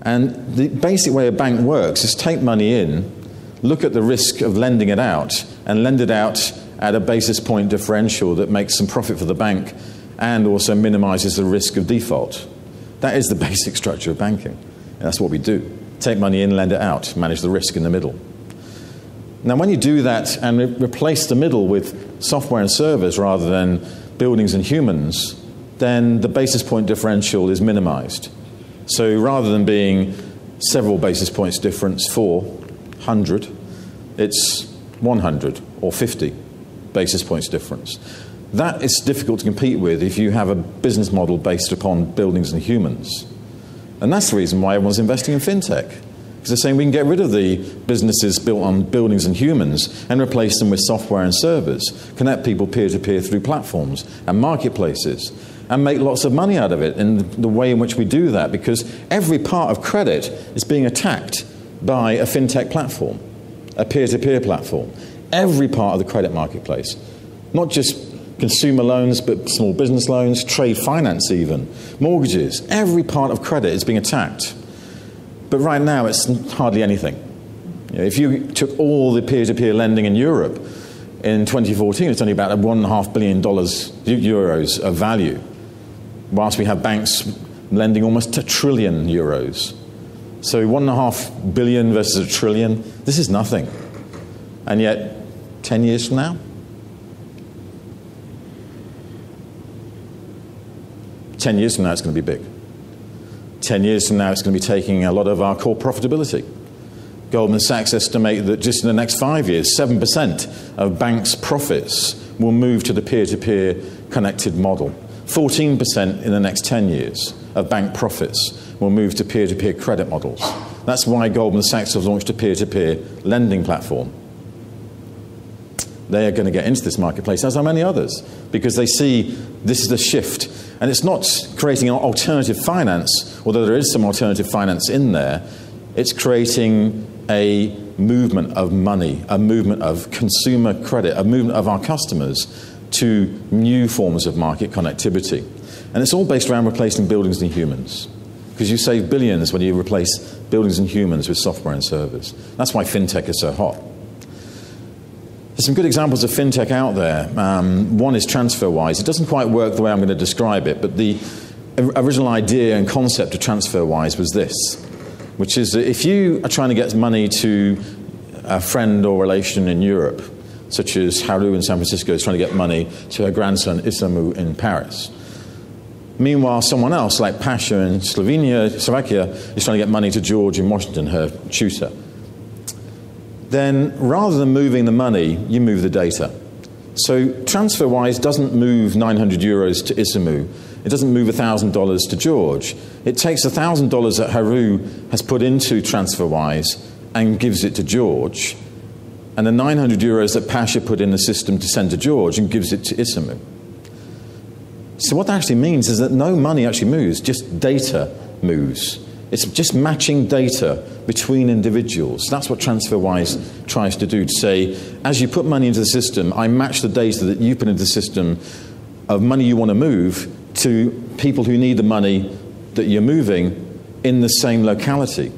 And the basic way a bank works is take money in, look at the risk of lending it out, and lend it out at a basis point differential that makes some profit for the bank and also minimizes the risk of default. That is the basic structure of banking. And that's what we do. Take money in, lend it out, manage the risk in the middle. Now, when you do that and replace the middle with software and servers rather than buildings and humans, then the basis point differential is minimized. So rather than being several basis points difference for 100, it's 100 or 50 basis points difference. That is difficult to compete with if you have a business model based upon buildings and humans. And that's the reason why everyone's investing in fintech. Because they're saying we can get rid of the businesses built on buildings and humans and replace them with software and servers, connect people peer-to-peer through platforms and marketplaces, and make lots of money out of it in the way in which we do that, because every part of credit is being attacked by a fintech platform, a peer-to-peer platform. Every part of the credit marketplace, not just consumer loans, but small business loans, trade finance even, mortgages. Every part of credit is being attacked. But right now, it's hardly anything. You know, if you took all the peer-to-peer lending in Europe in 2014, it's only about $1.5 billion euros of value, whilst we have banks lending almost €1 trillion. So 1.5 billion versus $1 trillion, this is nothing. And yet, 10 years from now, 10 years from now, it's going to be big. 10 years from now, it's going to be taking a lot of our core profitability. Goldman Sachs estimate that just in the next 5 years, 7% of banks' profits will move to the peer-to-peer connected model. 14% in the next 10 years of bank profits will move to peer-to-peer credit models. That's why Goldman Sachs has launched a peer-to-peer lending platform. They are going to get into this marketplace, as are many others, because they see this is the shift. And it's not creating an alternative finance, although there is some alternative finance in there. It's creating a movement of money, a movement of consumer credit, a movement of our customers to new forms of market connectivity. And it's all based around replacing buildings and humans, because you save billions when you replace buildings and humans with software and servers. That's why fintech is so hot. There's some good examples of fintech out there. One is TransferWise. It doesn't quite work the way I'm going to describe it, but the original idea and concept of TransferWise was this, which is that if you are trying to get money to a friend or relation in Europe, such as Haru in San Francisco is trying to get money to her grandson Isamu in Paris. Meanwhile, someone else, like Pasha in Slovakia, is trying to get money to George in Washington, her tutor. Then rather than moving the money, you move the data. So TransferWise doesn't move 900 euros to Isamu. It doesn't move $1,000 to George. It takes $1,000 that Haru has put into TransferWise and gives it to George, and the 900 euros that Pasha put in the system to send to George and gives it to Isamu. So what that actually means is that no money actually moves, just data moves. It's just matching data between individuals. That's what TransferWise tries to do, to say, as you put money into the system, I match the data that you put into the system of money you want to move to people who need the money that you're moving in the same locality.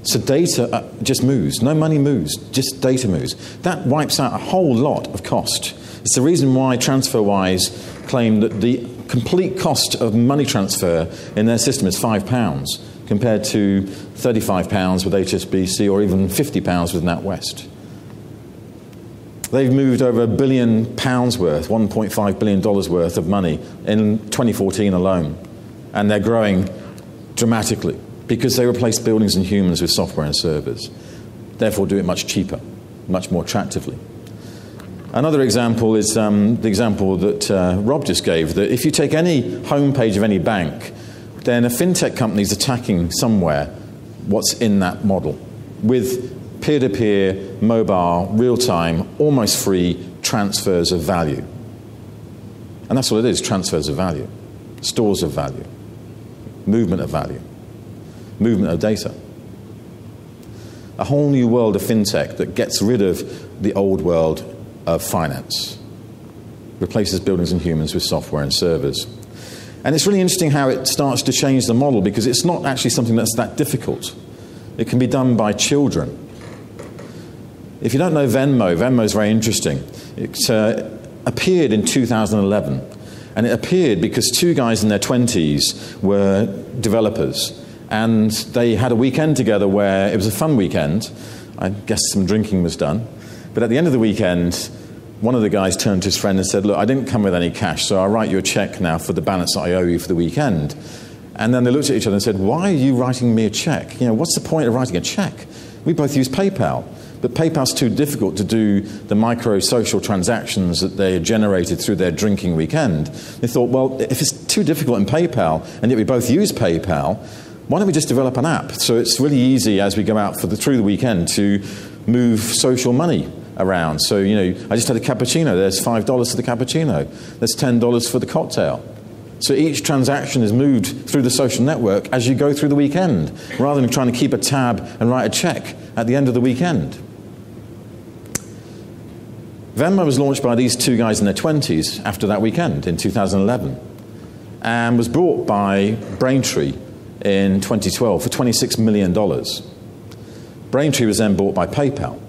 So data just moves. No money moves, just data moves. That wipes out a whole lot of cost. It's the reason why TransferWise claim that the complete cost of money transfer in their system is £5 compared to £35 with HSBC or even £50 with NatWest. They've moved over £1 billion worth, $1.5 billion worth of money in 2014 alone. And they're growing dramatically because they replace buildings and humans with software and servers. Therefore do it much cheaper, much more attractively. Another example is the example that Rob just gave, that if you take any homepage of any bank, then a fintech company is attacking somewhere what's in that model with peer-to-peer, mobile, real-time, almost free transfers of value. And that's what it is, transfers of value, stores of value, movement of value, movement of data. A whole new world of fintech that gets rid of the old world of finance, replaces buildings and humans with software and servers. And it's really interesting how it starts to change the model, because it's not actually something that's that difficult. It can be done by children. If you don't know Venmo, Venmo is very interesting. It appeared in 2011, and it appeared because two guys in their 20s were developers, and they had a weekend together where it was a fun weekend. I guess some drinking was done. But at the end of the weekend, one of the guys turned to his friend and said, look, I didn't come with any cash, so I'll write you a check now for the balance that I owe you for the weekend. And then they looked at each other and said, why are you writing me a check? You know, what's the point of writing a check? We both use PayPal. But PayPal's too difficult to do the micro-social transactions that they generated through their drinking weekend. They thought, well, if it's too difficult in PayPal, and yet we both use PayPal, why don't we just develop an app? So it's really easy as we go out through the weekend to move social money around. So, you know, I just had a cappuccino. There's $5 for the cappuccino. There's $10 for the cocktail. So each transaction is moved through the social network as you go through the weekend, rather than trying to keep a tab and write a check at the end of the weekend. Venmo was launched by these two guys in their 20s after that weekend in 2011, and was bought by Braintree in 2012 for $26 million. Braintree was then bought by PayPal.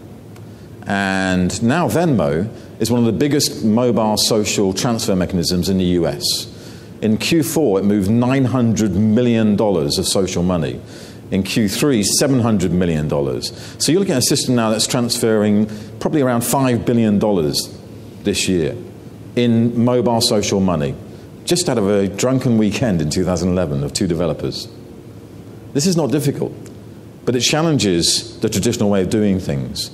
And now Venmo is one of the biggest mobile social transfer mechanisms in the US. In Q4, it moved $900 million of social money. In Q3, $700 million. So you're looking at a system now that's transferring probably around $5 billion this year in mobile social money, just out of a drunken weekend in 2011 of two developers. This is not difficult, but it challenges the traditional way of doing things.